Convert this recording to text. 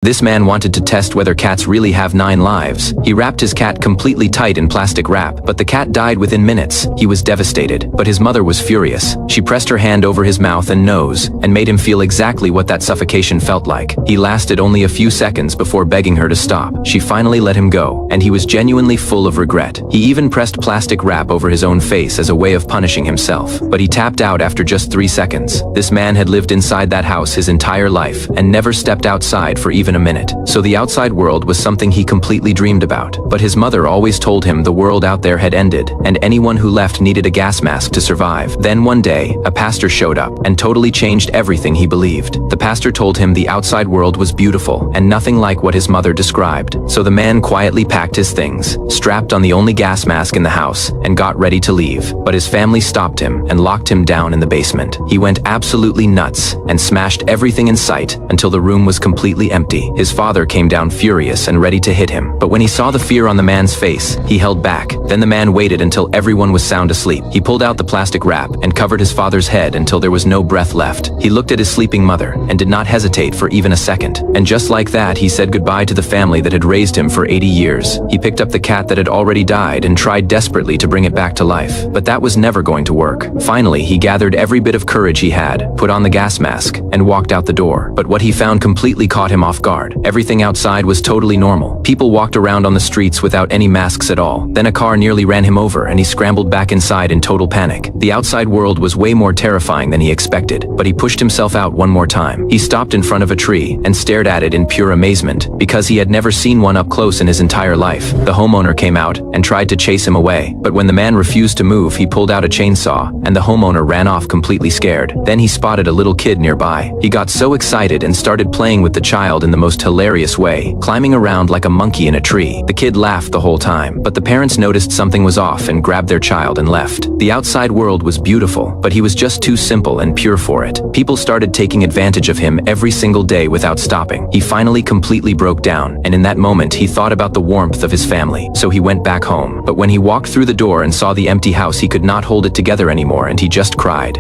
This man wanted to test whether cats really have 9 lives. He wrapped his cat completely tight in plastic wrap, but the cat died within minutes. He was devastated, but his mother was furious. She pressed her hand over his mouth and nose, and made him feel exactly what that suffocation felt like. He lasted only a few seconds before begging her to stop. She finally let him go, and he was genuinely full of regret. He even pressed plastic wrap over his own face as a way of punishing himself. But he tapped out after just 3 seconds. This man had lived inside that house his entire life, and never stepped outside for even a minute. So the outside world was something he completely dreamed about. But his mother always told him the world out there had ended, and anyone who left needed a gas mask to survive. Then one day, a pastor showed up, and totally changed everything he believed. The pastor told him the outside world was beautiful, and nothing like what his mother described. So the man quietly packed his things, strapped on the only gas mask in the house, and got ready to leave. But his family stopped him and locked him down in the basement. He went absolutely nuts, and smashed everything in sight until the room was completely empty. His father came down furious and ready to hit him. But when he saw the fear on the man's face, he held back. Then the man waited until everyone was sound asleep. He pulled out the plastic wrap and covered his father's head until there was no breath left. He looked at his sleeping mother and did not hesitate for even a second. And just like that, he said goodbye to the family that had raised him for 80 years. He picked up the cat that had already died and tried desperately to bring it back to life. But that was never going to work. Finally, he gathered every bit of courage he had, put on the gas mask, and walked out the door. But what he found completely caught him off guard. Everything outside was totally normal. People walked around on the streets without any masks at all. Then a car nearly ran him over and he scrambled back inside in total panic. The outside world was way more terrifying than he expected, but he pushed himself out one more time. He stopped in front of a tree and stared at it in pure amazement, because he had never seen one up close in his entire life. The homeowner came out and tried to chase him away, but when the man refused to move, he pulled out a chainsaw, and the homeowner ran off completely scared. Then he spotted a little kid nearby. He got so excited and started playing with the child in the most hilarious way, climbing around like a monkey in a tree. The kid laughed the whole time, but the parents noticed something was off and grabbed their child and left. The outside world was beautiful, but he was just too simple and pure for it. People started taking advantage of him every single day without stopping. He finally completely broke down, and in that moment he thought about the warmth of his family. So he went back home. But when he walked through the door and saw the empty house, he could not hold it together anymore, and he just cried.